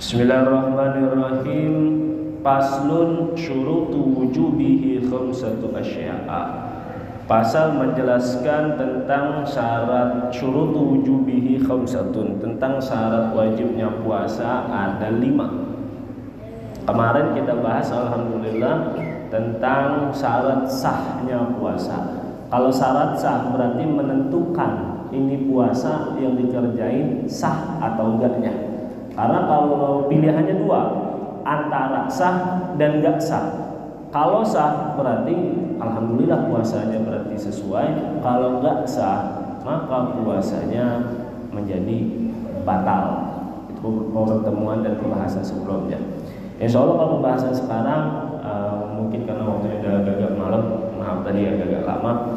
Bismillahirrahmanirrahim. Faslun syurutu wujubihi khamsatu asya'a. Pasal menjelaskan tentang syarat syurutu wujubihi khamsatun, tentang syarat wajibnya puasa ada 5. Kemarin kita bahas alhamdulillah tentang syarat sahnya puasa. Kalau syarat sah berarti menentukan ini puasa yang dikerjain sah atau enggaknya. Karena kalau pilihannya 2, antara sah dan enggak sah. Kalau sah berarti alhamdulillah puasanya berarti sesuai. Kalau enggak sah maka puasanya menjadi batal. Itu pertemuan dan pembahasan sebelumnya. Insya Allah kalau pembahasan sekarang mungkin karena waktunya udah agak malam, maaf tadi agak lama.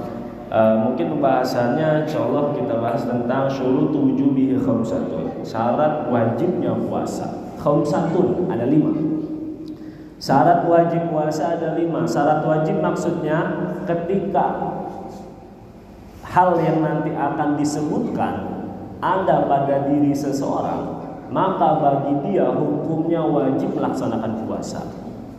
Mungkin pembahasannya insya Allah kita bahas tentang syurutu wujubihi khamsatun, syarat wajibnya puasa. Khamsatun ada 5. Syarat wajib puasa ada 5. Syarat wajib maksudnya ketika hal yang nanti akan disebutkan ada pada diri seseorang, maka bagi dia hukumnya wajib melaksanakan puasa.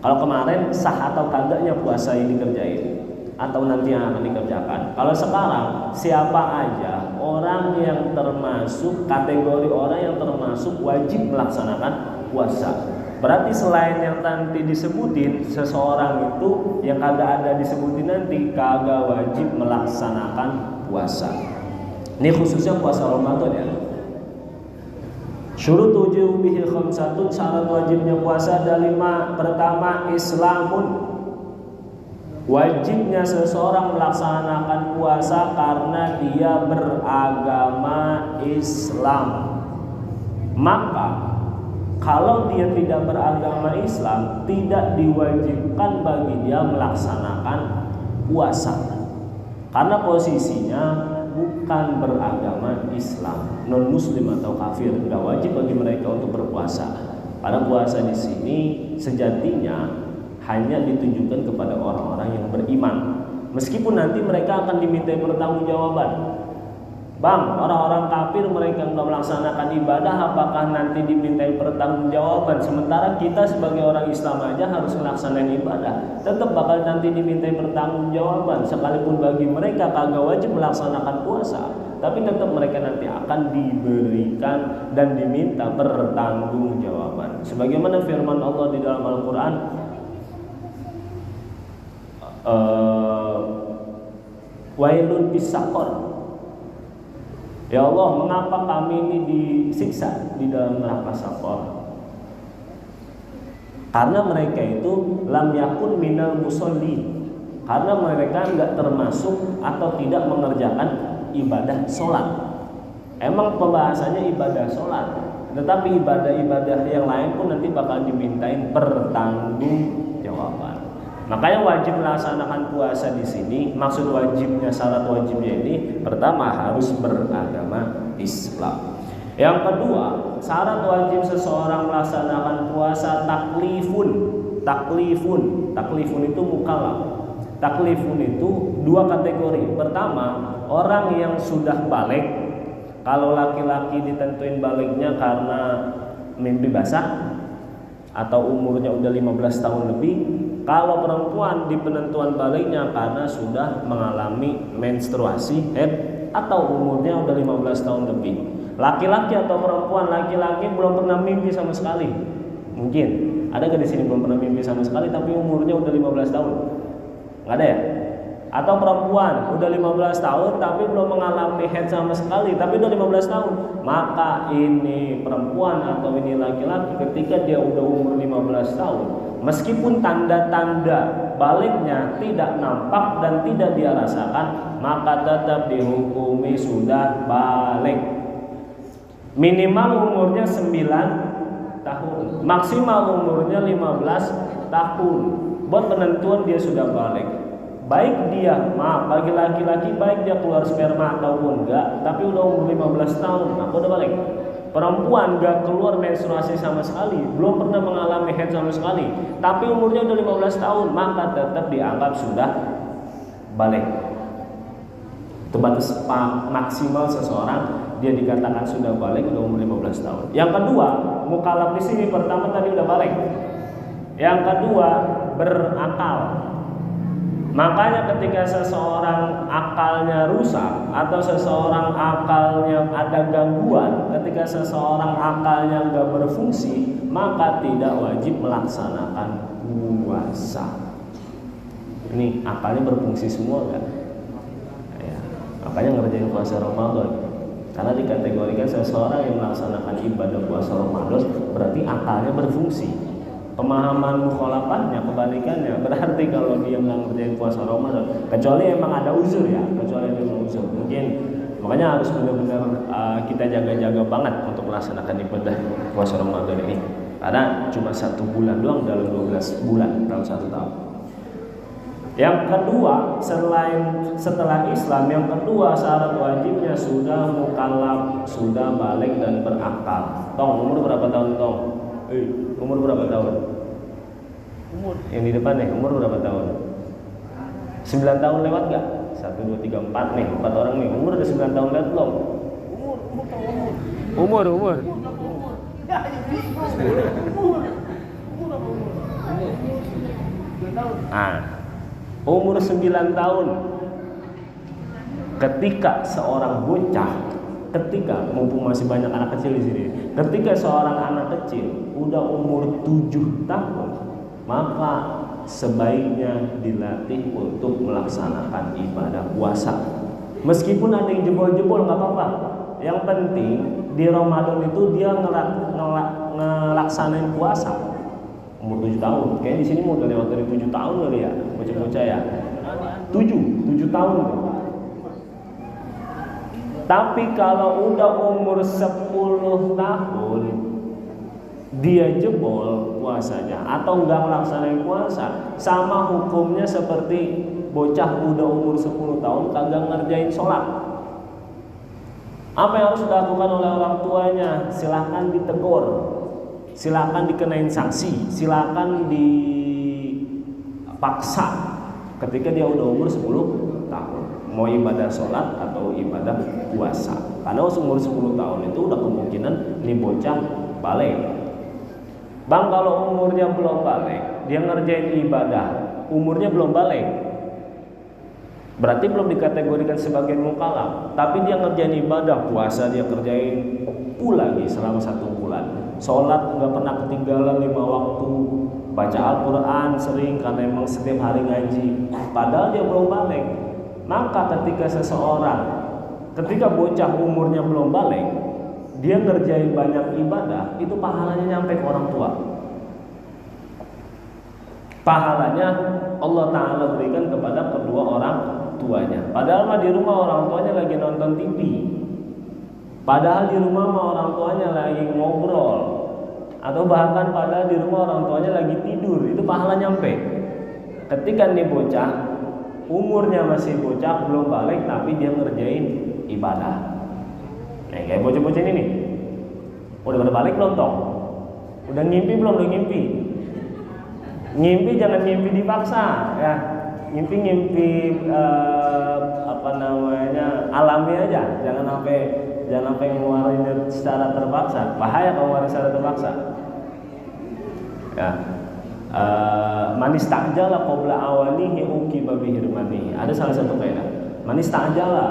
Kalau kemarin sah atau kagaknya puasa ini dikerjain atau nanti yang akan dikerjakan. Kalau sekarang siapa aja orang yang termasuk kategori orang yang termasuk wajib melaksanakan puasa. Berarti selain yang nanti disebutin, seseorang itu yang kagak ada disebutin nanti kagak wajib melaksanakan puasa. Ini khususnya puasa Ramadan ya. Syurut wujubihi khamsatun, syarat wajibnya puasa ada 5. Pertama, Islamun. Wajibnya seseorang melaksanakan puasa karena dia beragama Islam. Maka kalau dia tidak beragama Islam, tidak diwajibkan bagi dia melaksanakan puasa. Karena posisinya bukan beragama Islam, non muslim atau kafir, tidak wajib bagi mereka untuk berpuasa. Karena puasa di sini sejatinya hanya ditujukan kepada orang-orang yang beriman. Meskipun nanti mereka akan dimintai pertanggungjawaban. Bang, orang-orang kafir mereka nggak melaksanakan ibadah, apakah nanti dimintai pertanggungjawaban? Sementara kita sebagai orang Islam aja harus melaksanakan ibadah, tetap bakal nanti dimintai pertanggungjawaban. Sekalipun bagi mereka kagak wajib melaksanakan puasa, tapi tetap mereka nanti akan diberikan dan diminta pertanggungjawaban. Sebagaimana firman Allah di dalam Al-Quran, wailun bisaqor. Ya Allah, mengapa kami ini disiksa di dalam neraka Saqor? Karena mereka itu lam yakun minal musholli, karena mereka enggak termasuk atau tidak mengerjakan ibadah sholat. Emang pembahasannya ibadah sholat, tetapi ibadah-ibadah yang lain pun nanti bakal dimintain pertanggungjawaban. Makanya wajib melaksanakan puasa di sini. Maksud wajibnya, syarat wajibnya ini pertama harus beragama Islam. Yang kedua, syarat wajib seseorang melaksanakan puasa taklifun. Taklifun itu mukallaf. Taklifun itu 2 kategori. Pertama, orang yang sudah balik. Kalau laki-laki ditentuin baliknya karena mimpi basah atau umurnya udah 15 tahun lebih. Kalau perempuan di penentuan baliknya karena sudah mengalami menstruasi head atau umurnya udah 15 tahun lebih. Laki-laki atau perempuan, laki-laki belum pernah mimpi sama sekali. Mungkin ada gak di sini belum pernah mimpi sama sekali tapi umurnya udah 15 tahun? Nggak ada ya? Atau perempuan udah 15 tahun tapi belum mengalami head sama sekali tapi udah 15 tahun. Maka ini perempuan atau ini laki-laki ketika dia udah umur 15 tahun, meskipun tanda-tanda baliknya tidak nampak dan tidak dia rasakan, maka tetap dihukumi sudah balik. Minimal umurnya 9 tahun, maksimal umurnya 15 tahun. Buat penentuan dia sudah balik. Baik dia, bagi laki-laki baik dia keluar sperma ataupun enggak, tapi udah umur 15 tahun, maka udah balik. Perempuan enggak keluar menstruasi sama sekali, belum pernah mengalami head sama sekali, tapi umurnya udah 15 tahun, maka tetap dianggap sudah balik. Itu batas maksimal seseorang dia dikatakan sudah balik udah umur 15 tahun. Yang kedua, mukallaf di sini pertama tadi udah balik. Yang kedua, berakal. Makanya ketika seseorang akalnya rusak atau seseorang akalnya ada gangguan, ketika seseorang akalnya nggak berfungsi, maka tidak wajib melaksanakan puasa. Ini akalnya berfungsi semua kan? Ya, makanya ngerjain puasa Ramadan. Karena dikategorikan seseorang yang melaksanakan ibadah puasa Ramadan berarti akalnya berfungsi. Pemahaman mukhalafahnya kebalikannya, berarti kalau dia nggak ngerjain puasa Ramadan, kecuali emang ada uzur ya, kecuali ada uzur, mungkin makanya harus benar-benar kita jaga-jaga banget untuk melaksanakan ibadah puasa Ramadan ini, karena cuma 1 bulan doang dalam 12 bulan dalam 1 tahun. Yang kedua, setelah Islam, yang kedua syarat wajibnya sudah mukallaf, sudah balik dan berakal. Tong, umur berapa tahun Tong? Umur berapa tahun? Umur yang di depan nih, umur berapa tahun? 9 tahun lewat gak? 1, 2, 3, 4 nih, 4 orang nih. Umur udah 9 tahun lewat belum? Umur. Umur 9 tahun. Ketika seorang bocah, mumpung masih banyak anak kecil di sini, ketika seorang anak kecil udah umur 7 tahun, maka sebaiknya dilatih untuk melaksanakan ibadah puasa. Meskipun ada yang jebol-jebol nggak apa-apa. Yang penting di Ramadan itu dia ngelaksanain puasa. Umur 7 tahun, kayaknya di sini mau udah lewat dari 7 tahun kali ya, bocah-bocah ya. 7 tahun. Tapi kalau udah umur 10 tahun dia jebol puasanya atau enggak melaksanakan puasa, sama hukumnya seperti bocah udah umur 10 tahun kagak ngerjain sholat. Apa yang harus dilakukan oleh orang tuanya? Silakan ditegur, silakan dikenain sanksi, silakan dipaksa ketika dia udah umur 10 tahun, mau ibadah sholat atau ibadah puasa. Karena umur 10 tahun itu udah kemungkinan nih bocah balik. Bang, kalau umurnya belum balik, dia ngerjain ibadah, umurnya belum balik, berarti belum dikategorikan sebagai mukallaf. Tapi dia ngerjain ibadah, puasa dia kerjain lagi selama 1 bulan, sholat nggak pernah ketinggalan 5 waktu, baca Al-Quran sering karena emang setiap hari ngaji, padahal dia belum balik. Maka ketika bocah umurnya belum balik, dia ngerjain banyak ibadah, itu pahalanya nyampe ke orang tua. Pahalanya Allah Ta'ala berikan kepada kedua orang tuanya. Padahal mah di rumah orang tuanya lagi nonton TV, padahal di rumah mah orang tuanya lagi ngobrol, atau bahkan padahal di rumah orang tuanya lagi tidur, itu pahala nyampe. Ketika nih bocah umurnya masih bocah, belum balik, tapi dia ngerjain ibadah. Kayak bocah-bocah ini nih, udah pada balik belum toh? Udah ngimpi belum? Udah ngimpi. Ngimpi jangan ngimpi dipaksa ya. Ngimpi alami aja. Jangan sampai ngeluarin secara terpaksa. Bahaya kalau ngeluarin secara terpaksa. Ya. Manis ta'jala qabla awanihi uqiba bihirmanihi. Ada salah satu kaidah. Manis ta'jala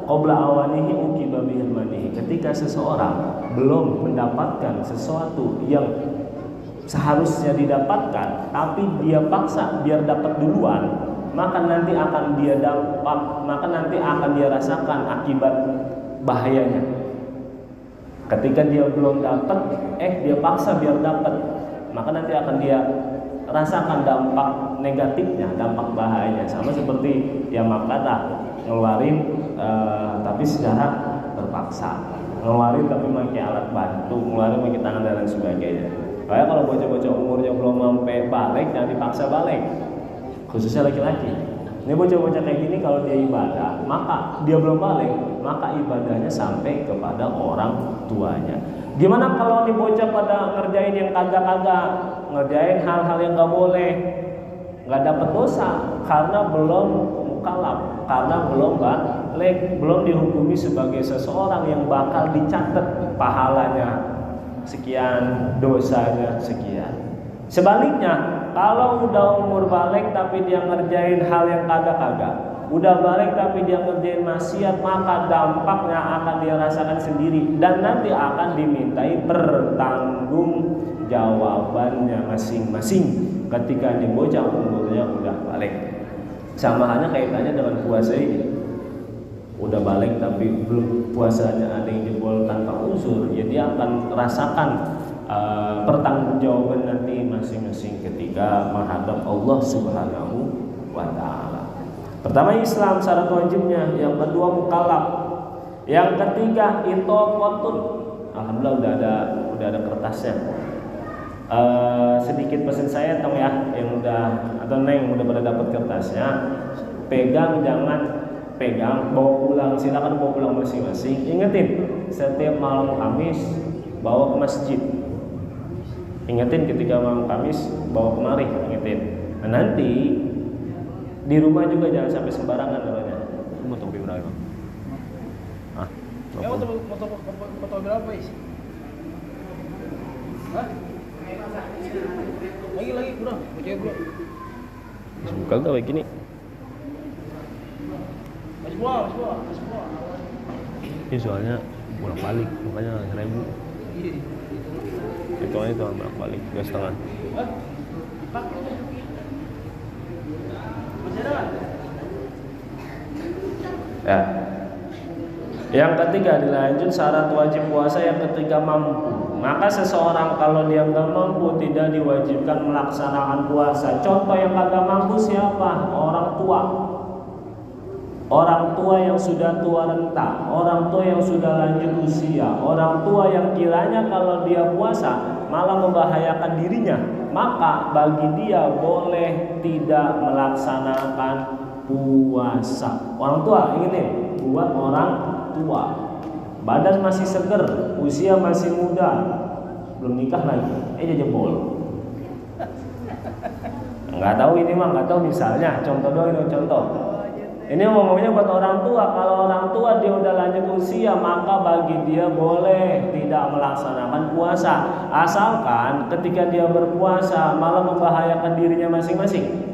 qabla awanihi uqiba bihirmanihi. Ketika seseorang belum mendapatkan sesuatu yang seharusnya didapatkan, tapi dia paksa biar dapat duluan, maka nanti akan dia rasakan akibat bahayanya. Ketika dia belum dapat, dia paksa biar dapat, maka nanti akan dia rasakan dampak negatifnya, dampak bahayanya. Sama seperti yang makata ngeluarin tapi secara terpaksa, ngeluarin tapi pakai alat bantu, ngeluarin pakai tangan dan lain sebagainya. Kayak kalau bocah-bocah umurnya belum sampai balik, jangan dipaksa balik, khususnya laki-laki. Ini bocah-bocah kayak gini kalau dia ibadah, maka dia belum balik, maka ibadahnya sampai kepada orang tuanya. Gimana kalau nih bocah pada ngerjain yang kagak-kagak, ngerjain hal-hal yang nggak boleh, nggak dapat dosa karena belum mukallaf, karena belum balik, belum dihukumi sebagai seseorang yang bakal dicatat pahalanya sekian, dosanya sekian. Sebaliknya, kalau udah umur balik tapi dia ngerjain hal yang kagak-kagak, udah balik tapi dia ngerjain maksiat, maka dampaknya akan dia rasakan sendiri dan nanti akan dimintai pertanggungjawabannya masing-masing ketika di bocah umurnya udah balik. Sama halnya kaitannya dengan puasa ini. Udah balik tapi belum puasanya ada yang jebol tanpa uzur, ya dia akan rasakan pertanggungjawaban nanti masing-masing ketika menghadap Allah Subhanahu wa taala. Pertama Islam syarat wajibnya, yang kedua mukallaf, yang ketiga ithaqatun. Alhamdulillah udah ada kertasnya. Sedikit pesan saya tong ya, yang udah atau neng udah pada dapat kertasnya, pegang, jangan pegang, bawa pulang, silakan bawa pulang masing-masing. Ingetin, setiap malam Kamis bawa ke masjid. Ingetin ketika malam Kamis bawa kemari, ingetin. Nah, nanti di rumah juga jangan sampai sembarangan namanya. Mau topi berapa? Ah, ya motor berapa is? Hah? Lagi kurang, baca bro. Bukan tuh kayak gini. Masih buah. Ini soalnya bolak-balik, makanya 1.000. Itu aja tuh bolak-balik 2,5. Ya. Yang ketiga dilanjut syarat wajib puasa yang ketiga mampu. Maka seseorang kalau dia nggak mampu tidak diwajibkan melaksanakan puasa. Contoh yang kagak mampu siapa? Orang tua. Orang tua yang sudah tua renta, orang tua yang sudah lanjut usia, orang tua yang kiranya kalau dia puasa malah membahayakan dirinya, maka bagi dia boleh tidak melaksanakan puasa. Orang tua, ingetin, buat orang tua. Badan masih seger, usia masih muda, belum nikah lagi, jebol. Nggak tahu ini mah, nggak tahu misalnya, contoh doang itu contoh. Ini ngomongnya buat orang tua. Kalau orang tua dia udah lanjut usia, maka bagi dia boleh tidak melaksanakan puasa, asalkan ketika dia berpuasa malah membahayakan dirinya masing-masing,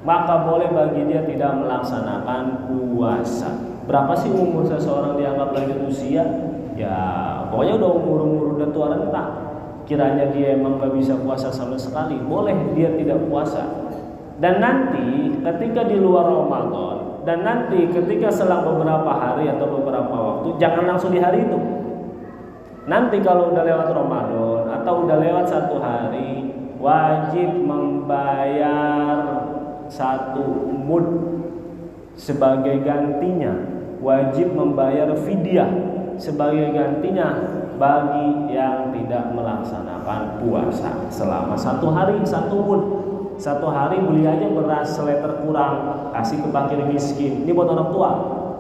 maka boleh bagi dia tidak melaksanakan puasa. Berapa sih umur seseorang dianggap lanjut usia? Ya pokoknya udah umur udah tua renta, kiranya dia emang gak bisa puasa sama sekali, boleh dia tidak puasa. Dan nanti ketika di luar Ramadan, dan nanti ketika selang beberapa hari atau beberapa waktu, jangan langsung di hari itu. Nanti kalau udah lewat Ramadan atau udah lewat 1 hari, wajib membayar 1 mud sebagai gantinya, wajib membayar fidyah sebagai gantinya bagi yang tidak melaksanakan puasa selama 1 hari 1 mud. 1 hari beli aja beras seliter kurang, kasih ke fakir miskin. Ini buat orang tua,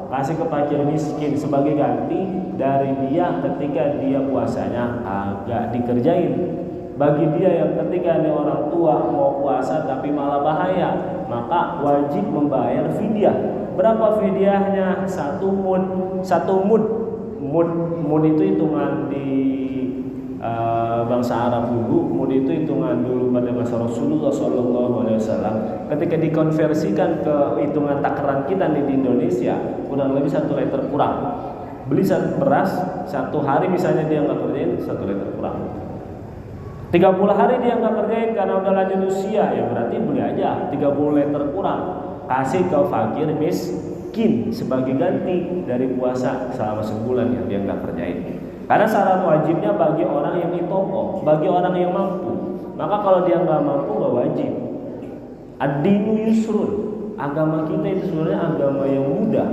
kasih ke fakir miskin sebagai ganti dari dia ketika dia puasanya agak dikerjain. Bagi dia yang ketika dia orang tua mau puasa tapi malah bahaya, maka wajib membayar fidyah. Berapa fidyahnya? 1 mud. 1 mud. Mud itu hitungan di bangsa Arab dulu. Mud itu hitungan dulu pada masa Rasulullah SAW. Ketika dikonversikan ke hitungan takaran kita di Indonesia, kurang lebih 1 liter kurang. Beli beras 1 hari misalnya dia nggak kerjain 1 liter kurang. 30 hari dia nggak kerjain karena udah lanjut usia, ya berarti beli aja 30 liter kurang, kasih ke fakir miskin sebagai ganti dari puasa selama sebulan yang dia nggak kerjain. Karena syarat wajibnya bagi orang yang itoko, bagi orang yang mampu. Maka kalau dia nggak mampu nggak wajib. Ad-dinu yusrun. Agama kita itu sebenarnya agama yang mudah.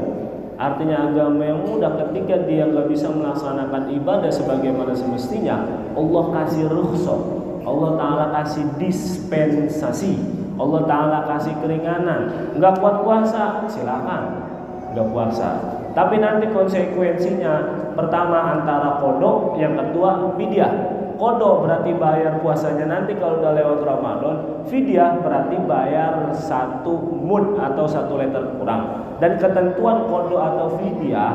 Artinya agama yang mudah ketika dia nggak bisa melaksanakan ibadah sebagaimana semestinya, Allah kasih rukhsah, Allah Ta'ala kasih dispensasi, Allah Ta'ala kasih keringanan. Nggak kuat puasa, silakan nggak puasa. Tapi nanti konsekuensinya, pertama antara qadha, yang kedua fidyah. Qadha berarti bayar puasanya nanti kalau udah lewat Ramadan, fidyah berarti bayar 1 mud atau 1 liter kurang. Dan ketentuan qadha atau fidyah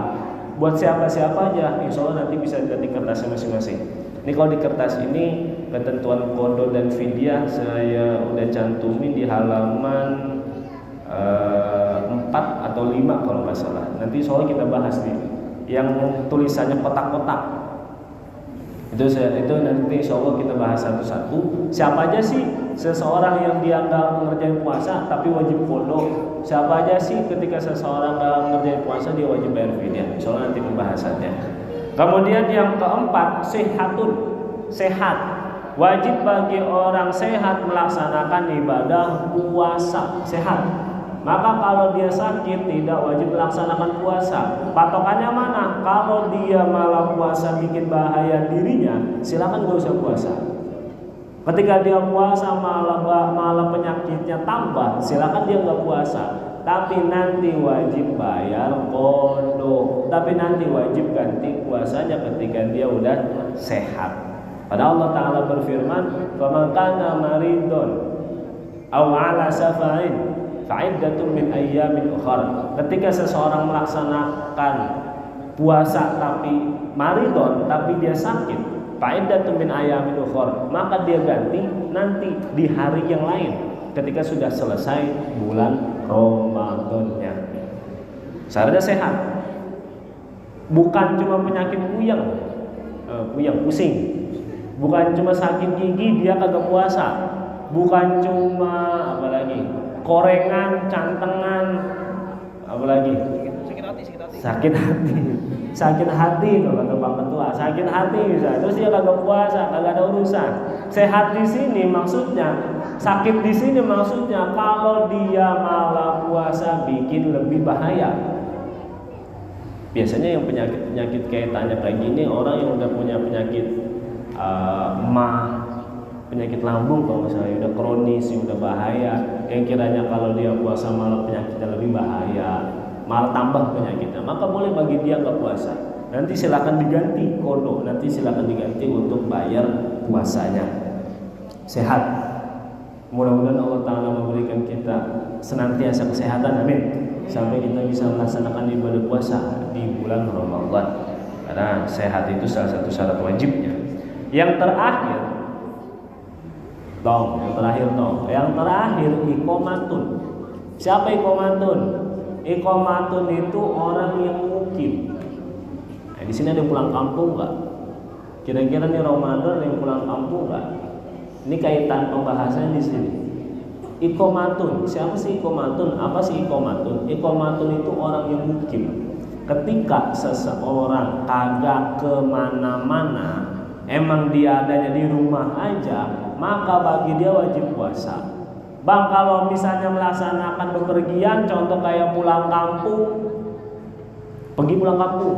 buat siapa-siapa aja, insya Allah nanti bisa ganti kertasnya masing-masing. Ini kalau di kertas ini ketentuan qada dan fidyah saya udah cantumin di halaman 4 atau 5 kalau nggak salah. Nanti soal kita bahas nih yang tulisannya kotak-kotak. Itu nanti insya Allah kita bahas satu-satu. Siapa aja sih seseorang yang dia nggak mengerjain puasa tapi wajib qada? Siapa aja sih ketika seseorang nggak mengerjain puasa dia wajib bayar fidyah? Insya Allah nanti pembahasannya. Kemudian yang keempat, sehat. Wajib bagi orang sehat melaksanakan ibadah puasa, sehat. Maka kalau dia sakit tidak wajib melaksanakan puasa. Patokannya mana? Kalau dia malah puasa bikin bahaya dirinya, silakan gak usah puasa. Ketika dia puasa malah penyakitnya tambah, silakan dia nggak puasa. Tapi nanti wajib bayar qada. Tapi nanti wajib ganti puasanya ketika dia udah sehat. Padahal Allah Ta'ala berfirman, "Faman kana maridun aw 'ala safarin fa'iddatun min ayyamin ukhra." Ketika seseorang melaksanakan puasa tapi maridun, tapi dia sakit, fa'iddatun min ayyamin ukhra, maka dia ganti nanti di hari yang lain ketika sudah selesai bulan Ramadannya. Syaratnya sehat. Bukan cuma penyakit pusing. Bukan cuma sakit gigi dia kagak puasa. Bukan cuma korengan, cantengan, sakit hati kalau kata Bang Ketua, sakit hati bisa. Terus dia kagak puasa, kagak ada urusan. Sehat di sini maksudnya, sakit di sini maksudnya kalau dia malah puasa bikin lebih bahaya. Biasanya yang penyakit kayak tanya kayak gini orang yang udah punya penyakit penyakit lambung kalau misalnya udah kronis, udah bahaya, yang kiranya kalau dia puasa malah penyakitnya lebih bahaya, malah tambah penyakitnya, maka boleh bagi dia nggak puasa. Nanti silakan diganti qada, nanti silakan diganti untuk bayar puasanya. Sehat. Mudah-mudahan Allah Ta'ala memberikan kita senantiasa kesehatan, amin, sampai kita bisa melaksanakan ibadah puasa di bulan Ramadan. Karena sehat itu salah satu syarat wajibnya. Yang terakhir iqamatun. Siapa iqamatun? Iqamatun itu orang yang mukim. Nah, di sini ada yang pulang kampung nggak? Kira-kira nih Ramadan yang pulang kampung nggak? Ini kaitan pembahasan di sini. Iqamatun. Siapa sih iqamatun? Apa sih iqamatun? Iqamatun itu orang yang mukim. Ketika seseorang kagak kemana-mana, emang dia adanya di rumah aja, maka bagi dia wajib puasa. Bang, kalau misalnya melaksanakan bepergian, contoh kayak pulang kampung, pergi pulang kampung.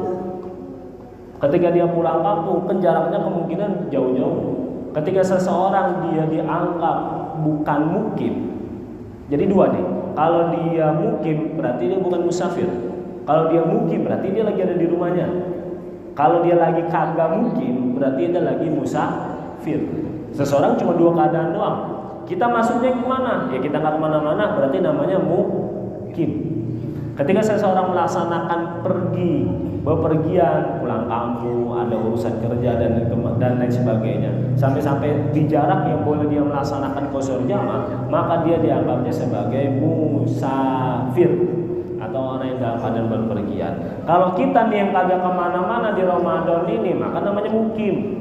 Ketika dia pulang kampung, kan jaraknya kemungkinan jauh-jauh. Ketika seseorang dia dianggap bukan mukim, jadi dua nih. Kalau dia mukim berarti dia bukan musafir. Kalau dia mukim berarti dia lagi ada di rumahnya. Kalau dia lagi kagak mukim berarti dia lagi musafir. Seseorang cuma dua keadaan doang. Kita masuknya kemana? Ya kita nggak kemana-mana, berarti namanya mukim. Ketika seseorang melaksanakan bepergian, pulang kampung, ada urusan kerja dan lain sebagainya, sampai di jarak yang boleh dia melaksanakan qashar jamaah, maka dia dianggapnya sebagai musafir atau orang yang dalam keadaan bepergian. Kalau kita nih yang kagak kemana-mana di Ramadan ini, maka namanya mukim.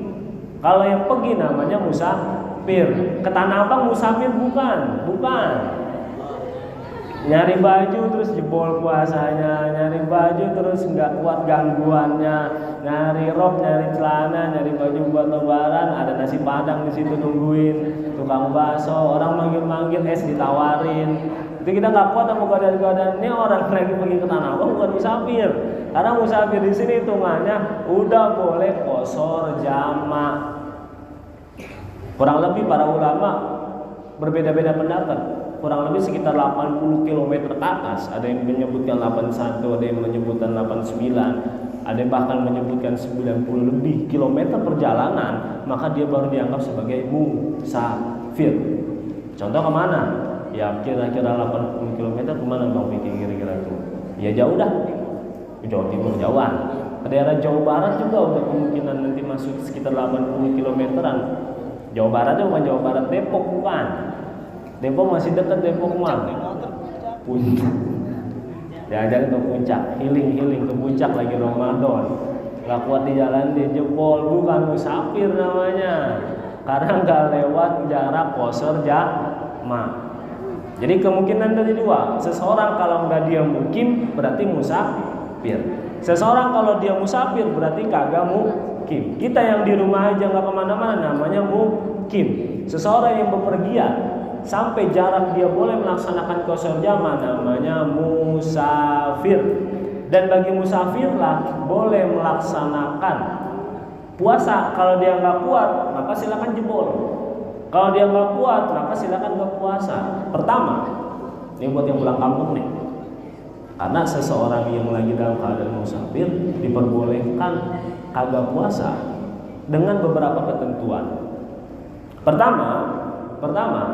Kalau yang pergi namanya musafir. Ke Tanah Abang musafir bukan. Nyari baju terus jebol puasanya, nyari baju terus nggak kuat gangguannya, nyari rok, nyari celana, nyari baju buat lebaran, ada nasi padang di situ nungguin, tukang bakso, orang manggil-manggil es ditawarin. Itu kita nggak kuat sama godaan-godaan. Ini orang lagi pergi ke Tanah Abang bukan musafir. Karena musafir di sini hitungannya udah boleh qashar jamaah. Kurang lebih para ulama berbeda-beda pendapat. Kurang lebih sekitar 80 km ke atas. Ada yang menyebutkan 81, ada yang menyebutkan 89, ada yang bahkan menyebutkan 90 lebih kilometer perjalanan, maka dia baru dianggap sebagai musafir. Contoh kemana? Ya kira-kira 80 km kemana Bang Vicky kira-kira tuh? Ya jauh dah, Jawa Timur jauhan. Ke daerah Jawa Barat juga udah kemungkinan nanti masuk sekitar 80 kilometeran. Jawa Barat bukan Jawa Barat Depok, bukan. Depok masih dekat, Depok mah. Puncak. Jangan-jangan ke puncak, healing ke puncak lagi Ramadan. Gak kuat di jalan dia jebol, bukan musafir namanya. Karena nggak lewat jarak qashar jama'. Jadi kemungkinan dari dua. Seseorang kalau nggak dia mukim berarti musafir. Seseorang kalau dia musafir berarti kagak mukim. Kita yang di rumah aja nggak kemana-mana namanya mukim. Seseorang yang bepergian sampai jarak dia boleh melaksanakan qashar jama' namanya musafir. Dan bagi musafirlah boleh melaksanakan puasa. Kalau dia nggak kuat maka silakan jebol. Kalau dia nggak kuat maka silakan nggak puasa. Pertama, ini buat yang pulang kampung nih. Karena seseorang yang lagi dalam keadaan musafir diperbolehkan kagak puasa dengan beberapa ketentuan. Pertama,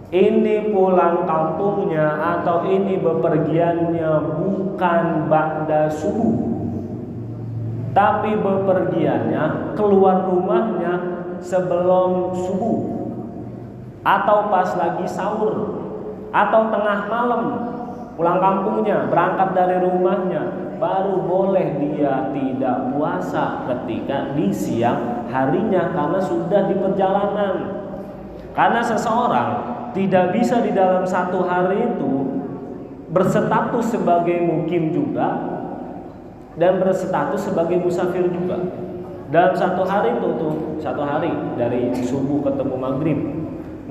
ini pulang kampungnya atau ini bepergiannya bukan ba'da subuh, tapi bepergiannya keluar rumahnya sebelum subuh, atau pas lagi sahur, atau tengah malam pulang kampungnya, berangkat dari rumahnya, baru boleh dia tidak puasa ketika di siang harinya karena sudah di perjalanan. Karena seseorang tidak bisa di dalam satu hari itu berstatus sebagai mukim juga dan berstatus sebagai musafir juga. Dalam satu hari itu satu hari dari subuh ketemu maghrib.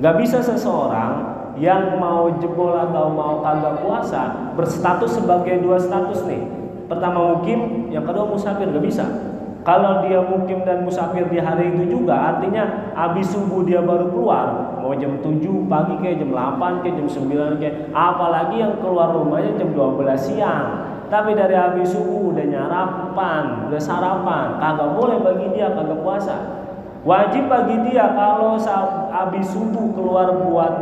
Gak bisa seseorang yang mau jebol atau mau kagak puasa berstatus sebagai dua status nih. Pertama mukim, yang kedua musafir, gak bisa. Kalau dia mukim dan musafir di hari itu juga, artinya habis subuh dia baru keluar, mau jam 7 pagi kayak jam 8 kayak jam 9 kayak, apalagi yang keluar rumahnya jam 12 siang. Tapi dari habis subuh udah nyarapan, udah sarapan, kagak boleh bagi dia kagak puasa. Wajib bagi dia kalau habis subuh keluar buat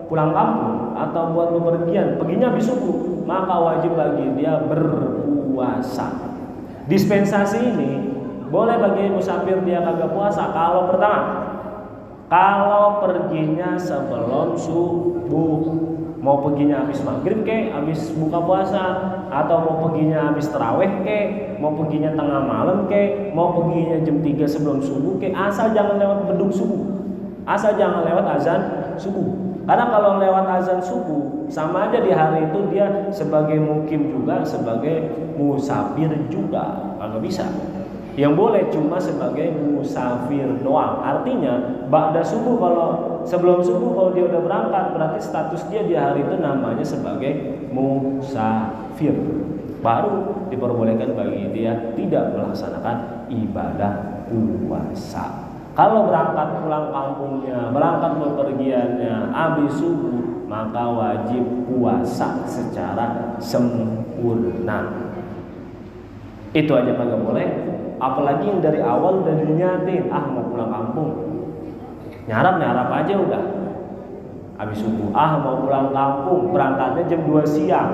pulang kampung atau buat bepergian, perginya habis subuh, maka wajib bagi dia berpuasa. Dispensasi ini boleh bagi musafir dia kagak puasa kalau pertama, kalau perginya sebelum subuh, mau perginya habis maghrib kek, habis buka puasa, atau mau perginya habis taraweh kek, mau perginya tengah malam kek, mau perginya jam 3 sebelum subuh kek, asal jangan lewat beduk subuh, asal jangan lewat azan subuh. Karena kalau lewat azan subuh sama aja di hari itu dia sebagai mukim juga, sebagai musafir juga, kagak bisa. Yang boleh cuma sebagai musafir doang. Artinya ba'da subuh, kalau sebelum subuh kalau dia udah berangkat berarti status dia di hari itu namanya sebagai musafir. Baru diperbolehkan bagi dia tidak melaksanakan ibadah puasa. Kalau berangkat pulang kampungnya, berangkat bepergiannya habis subuh, maka wajib puasa secara sempurna. Itu aja kagak boleh. Apalagi yang dari awal udah diniatin, mau pulang kampung, nyarap aja udah. Habis subuh, mau pulang kampung, berangkatnya jam 2 siang.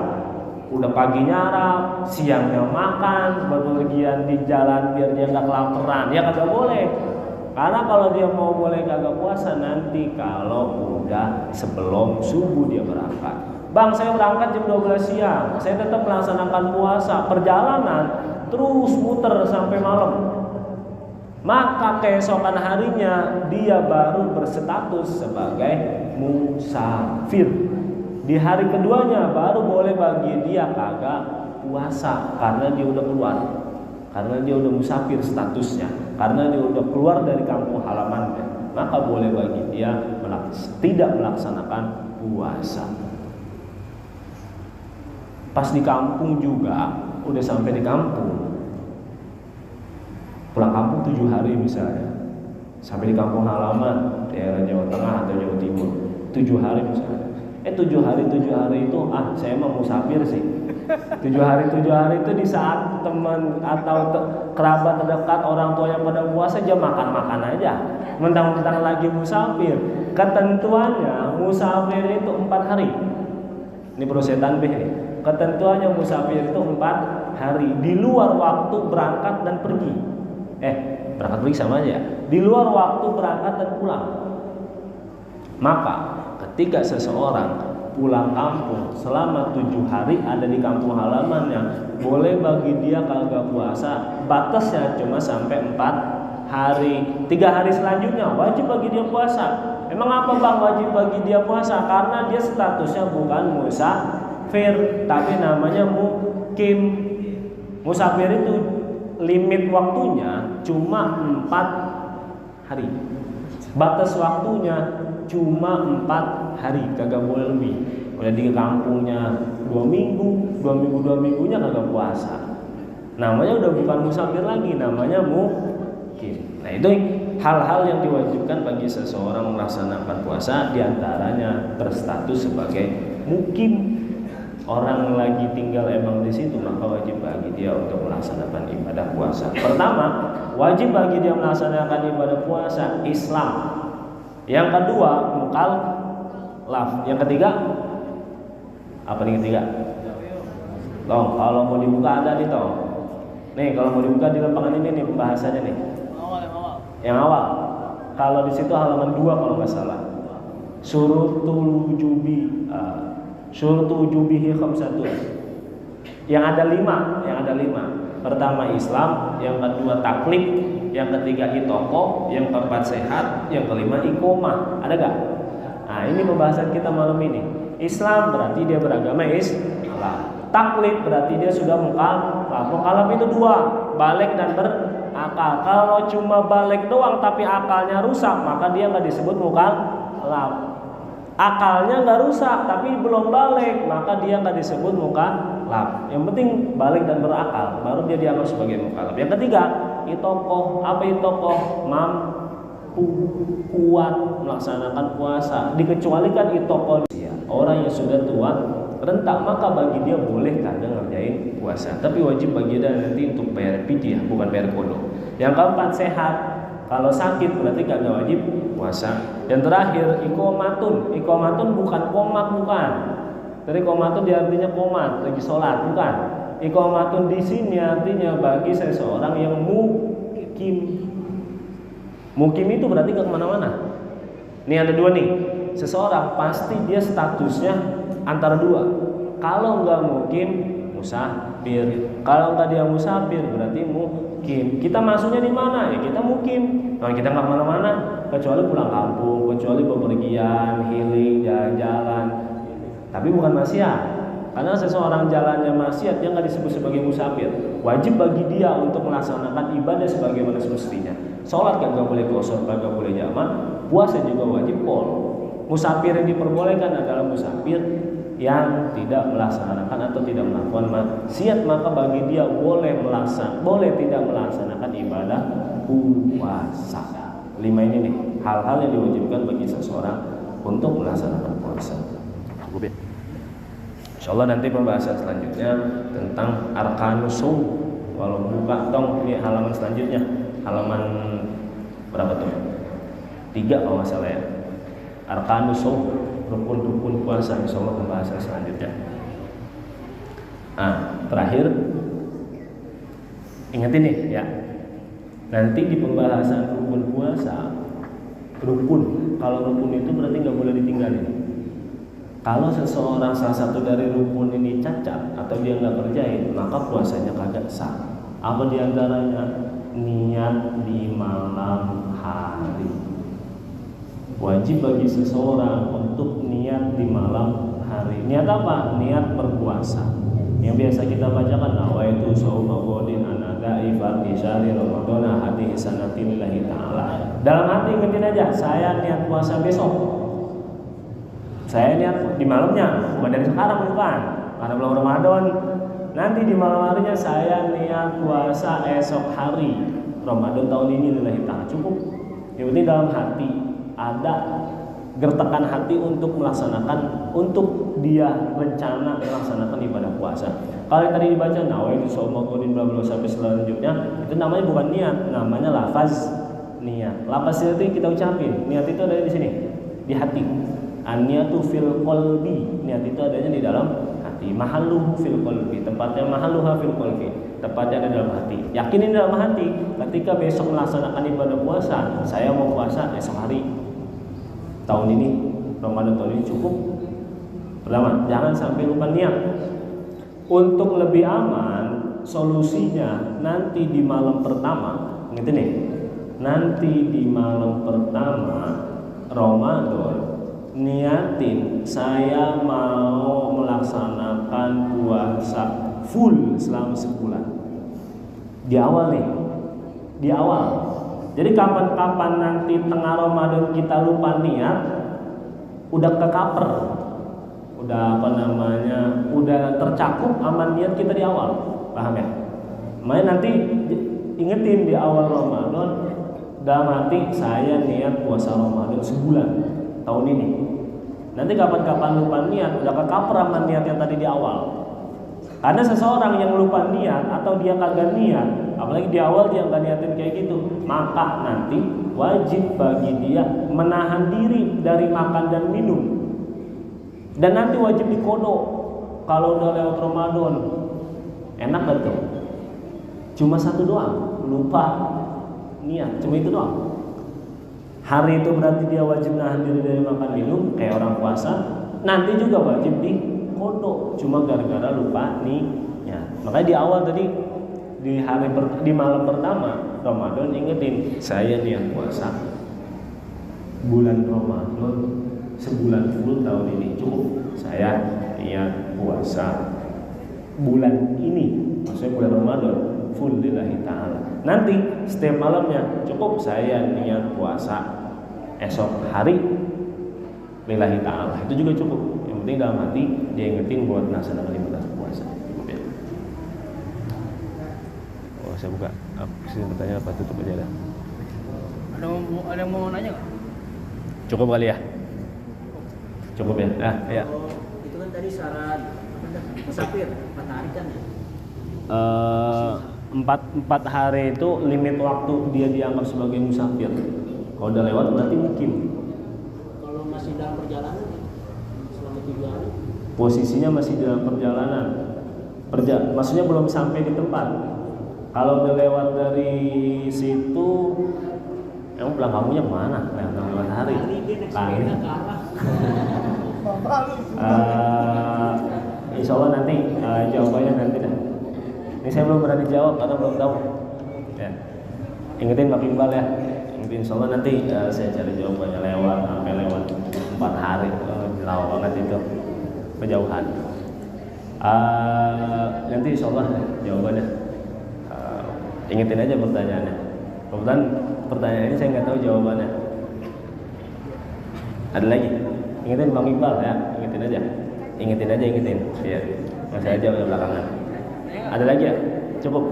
Udah pagi nyarap, siangnya makan, bepergian di jalan biar dia nggak kelaparan. Ya kagak boleh. Karena kalau dia mau boleh kagak puasa nanti kalau udah sebelum subuh dia berangkat. Bang, saya berangkat jam 12 siang, saya tetap melaksanakan puasa, perjalanan terus muter sampai malam. Maka keesokan harinya dia baru berstatus sebagai musafir. Di hari keduanya baru boleh bagi dia kagak puasa karena dia udah keluar. Karena dia udah musafir statusnya, karena dia udah keluar dari kampung halamannya, maka boleh bagi dia tidak melaksanakan puasa. Pas di kampung juga, udah sampai di kampung, pulang kampung 7 hari misalnya, sampai di kampung halaman daerah Jawa Tengah atau Jawa Timur 7 hari misalnya. 7 hari itu saya mah musafir sih. 7 hari itu di saat teman atau kerabat terdekat, orang tua yang pada puasa aja makan aja, mentang-mentang lagi musafir. Ketentuannya musafir itu 4 hari. Ini perusahaan B nih. Ketentuannya musafir itu 4 hari di luar waktu berangkat dan pergi. Berangkat pergi sama aja. Di luar waktu berangkat dan pulang. Maka ketika seseorang pulang kampung selama 7 hari ada di kampung halamannya, boleh bagi dia kagak puasa, batasnya cuma sampai 4 hari. 3 hari selanjutnya wajib bagi dia puasa. Emang apa bang wajib bagi dia puasa? Karena dia statusnya bukan musafir, tapi namanya mukim. Musafir itu limit waktunya cuma 4 hari. Batas waktunya cuma 4 hari, kagak boleh lebih. Udah di kampungnya 2 minggu, 2 minggunya kagak puasa. Namanya udah bukan musafir lagi, namanya mukim. Nah, itu hal-hal yang diwajibkan bagi seseorang melaksanakan puasa, diantaranya berstatus sebagai mukim. Orang lagi tinggal emang di situ, maka wajib bagi dia untuk melaksanakan ibadah puasa. Pertama, wajib bagi dia melaksanakan ibadah puasa Islam. Yang kedua, mukallaf. Yang ketiga, apa nih ketiga? Tong, kalau mau dibuka ada nih tong. Nih, kalau mau dibuka di lapangan ini nih pembahasannya nih. Yang awal. Kalau di situ halaman 2 kalau nggak salah. Syurutul wujubihi khamsatun. Yang ada 5. Pertama Islam, yang kedua taklif, yang ketiga itoko, yang keempat sehat, yang kelima iqomah. Ada gak? Nah, ini pembahasan kita malam ini. Islam berarti dia beragama Islam. Taklif berarti dia sudah mukallaf. Mukallaf itu 2, balik dan berakal. Kalau cuma balik doang tapi akalnya rusak, maka dia nggak disebut mukallaf. Akalnya nggak rusak tapi belum balik, maka dia nggak disebut mukallaf. Yang penting balik dan berakal, baru dia dianggap sebagai mukallaf. Yang ketiga, itokoh. Apa itokoh? Mampu, kuat melaksanakan puasa. Dikecualikan itokoh orang yang sudah tua rentak, maka bagi dia boleh kadang ngerjain puasa, tapi wajib bagi dia nanti untuk bayar fidyah, bukan bayar kodok. Yang keempat sehat. Kalau sakit berarti kagak wajib puasa. Yang terakhir iqomatun. Iqomatun bukan komat, bukan. Dari komatun dia artinya komat, lagi sholat, bukan. Iqomatun di sini artinya bagi seseorang yang mukim. Mukim itu berarti ke kemana-mana. Ini ada 2 nih. Seseorang pasti dia statusnya antara 2. Kalau nggak mukim, musafir. Kalau nggak dia musafir berarti mukim. Kita masuknya di mana? Ya kita mukim. Nah, kita nggak kemana-mana kecuali pulang kampung, kecuali bepergian, healing, jalan-jalan. Tapi bukan maksiat. Karena seseorang jalannya maksiat, dia nggak disebut sebagai musafir. Wajib bagi dia untuk melaksanakan ibadah sebagaimana semestinya. Sholat nggak boleh qasar, nggak boleh jamak. Puasa juga wajib qol. Musafir yang diperbolehkan adalah musafir yang tidak melaksanakan atau tidak melakukan maksiat, maka bagi dia boleh tidak melaksanakan ibadah puasa. 5 ini nih hal-hal yang diwajibkan bagi seseorang untuk melaksanakan puasa. Cukup ya? Insyaallah nanti pembahasan selanjutnya tentang arkanus shaum. Kalau buka dong ini halaman selanjutnya, halaman berapa tuh? 3 kalau nggak salah ya. Arkanus shaum, rukun-rukun puasa, insyaallah pembahasan selanjutnya. Nah, terakhir ingat ini ya. Nanti di pembahasan rukun puasa, kalau rukun itu berarti nggak boleh ditinggalin. Kalau seseorang salah satu dari rukun ini cacat atau dia nggak kerjain, maka puasanya kagak sah. Apa diantaranya? Niat di malam hari. Wajib bagi seseorang untuk niat di malam hari. Niat apa? Niat berpuasa. Yang biasa kita bacakan, nawaitu shauma ghadin anadai fi syahri ramadhana hadihi sanati lillahi ta'ala. Dalam hati ingetin aja, saya niat puasa besok. Saya niat di malamnya, bukan dari sekarang, bukan. Karena belum Ramadan. Nanti di malam harinya saya niat puasa esok hari Ramadan tahun ini lillahi ta'ala. Cukup. Yang penting dalam hati ada gertakan hati untuk melaksanakan, untuk dia rencana melaksanakan ibadah puasa. Kalau yang tadi dibaca nawaitu shauma ghadin bla bla sampai selanjutnya, itu namanya bukan niat, namanya lafaz niat. Lafaz itu kita ucapin, niat itu ada di sini, di hati. An-niyatu fil qalbi, niat itu adanya di dalam hati. hati. Mahalluhu fil qalbi, tempatnya mahalluha fil qalbi, tempatnya ada dalam hati. Yakinin dalam hati, ketika besok melaksanakan ibadah puasa, saya mau puasa esok hari tahun ini, Ramadan tahun ini cukup. Pertama, jangan sampai lupa niat. Untuk lebih aman, solusinya nanti di malam pertama, gitu nih. Nanti di malam pertama Ramadan, niatin saya mau melaksanakan puasa full selama sebulan. Di awal nih, di awal. Jadi kapan-kapan nanti tengah Ramadan kita lupa niat, udah kecaper, udah udah tercakup aman niat kita di awal, paham ya? Makanya nanti ingetin di awal Ramadan, dalam hati saya niat puasa Ramadan sebulan tahun ini. Nanti kapan-kapan lupa niat, udah kecaper aman niat yang tadi di awal. Karena seseorang yang lupa niat atau dia kagak niat, apalagi di awal dia nggak niatin kayak gitu, maka nanti wajib bagi dia menahan diri dari makan dan minum. Dan nanti wajib dikodok kalau udah lewat Ramadan. Enak gak tuh? Cuma satu doang, lupa niat, cuma itu doang. Hari itu berarti dia wajib nahan diri dari makan minum kayak orang puasa. Nanti juga wajib dikodok, cuma gara-gara lupa niat. Makanya di awal tadi di malam pertama Ramadan ingetin, saya niat puasa bulan Ramadan sebulan full tahun ini cukup. Saya niat puasa bulan ini, maksudnya bulan Ramadan full lillahi ta'ala. Nanti setiap malamnya cukup saya niat puasa esok hari lillahi ta'ala, itu juga cukup. Yang penting dalam hati dia ingetin buat melaksanakan ibadah puasa. Oh, saya buka. Sini bertanya apa, tutup aja dah. Ada yang mau nanya nggak? Cukup kali ya? Cukup ya? Ya. Itu kan tadi syarat musafir 4 hari kan ya? 4 hari itu limit waktu dia dianggap sebagai musafir. Kalau udah lewat berarti mukim. Kalau masih dalam perjalanan selama 7 hari? Posisinya masih dalam perjalanan. Maksudnya belum sampai di tempat. Kalau udah lewat dari situ, emang pulang kamunya kemana? Lewat hari. Kali. Insya Allah nanti jawabannya nanti dah. Ini saya belum berani jawab karena belum tahu. Ya. Ingetin Pak Iqbal ya. Ingetin insya Allah nanti saya cari jawabannya sampai lewat 4 hari. Lama banget itu kejauhan. Nanti insya Allah jawabannya. Ingetin aja pertanyaannya. Kebetulan pertanyaan ini saya nggak tahu jawabannya. Ada lagi? Ingetin Bang Iqbal ya, ingetin aja. Ingetin. Iya. Saya jawab belakangan. Ada lagi ya? Cukup.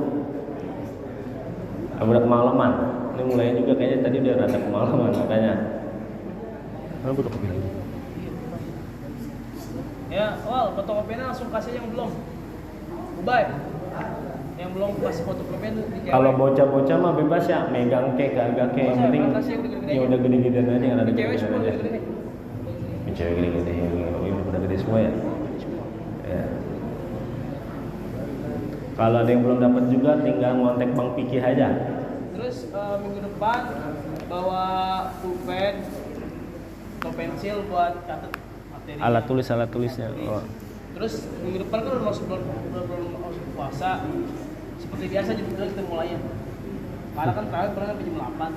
Udah kemalaman. Ini mulai juga kayaknya tadi udah rada kemalaman makanya. Mana fotokopi lagi? Ya, fotokopinya langsung kasih yang belum. Bye. Yang belum kasih fotokopinya tuh di kalau bocah-bocah mah bebas ya, megang kek agak kek, yang penting yang udah gede-gedean aja, yang ada gede-gedean aja. Cewek gede-gede, yang udah gede semua ya. Ya. Kalau ada yang belum dapat juga, tinggal ngontek Bang Pikih aja. Terus minggu depan bawa pulpen atau pensil buat catat materi. Alat tulisnya. Oh. Terus minggu depan kan udah masuk puasa. Seperti biasa jam 9 kita mulainya. Karena kan terakhir pernah jam 8.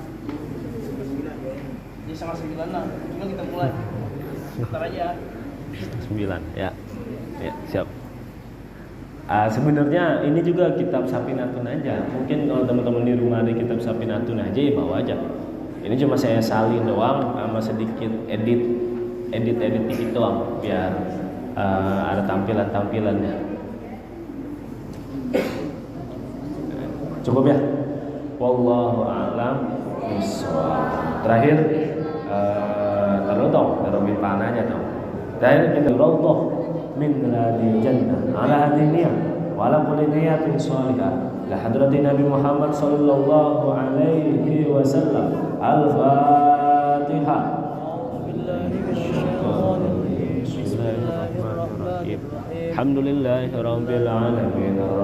Jadi sama 9 lah. Cuma kita mulai. Sebentar aja. 9 ya. Ya, siap. Sebenarnya ini juga kitab Safinatun aja. Mungkin kalau teman-teman di rumah ada kitab Safinatun aja ya bawa aja. Ini cuma saya salin doang sama sedikit edit dikit doang biar ada tampilannya. Cukup ya? Wallahu a'lam bishawab. Terakhir taruh Rabbil pananya dong. Terakhir kita raudhah min riyadil jannah ala hadhihi niyyah wa ala kulli niyyatin shalihah la hadratin Nabi Muhammad sallallahu alaihi wasallam. Al-Fatihah. Bismillahirrahmanirrahim. skip. Alhamdulillahirabbil alamin.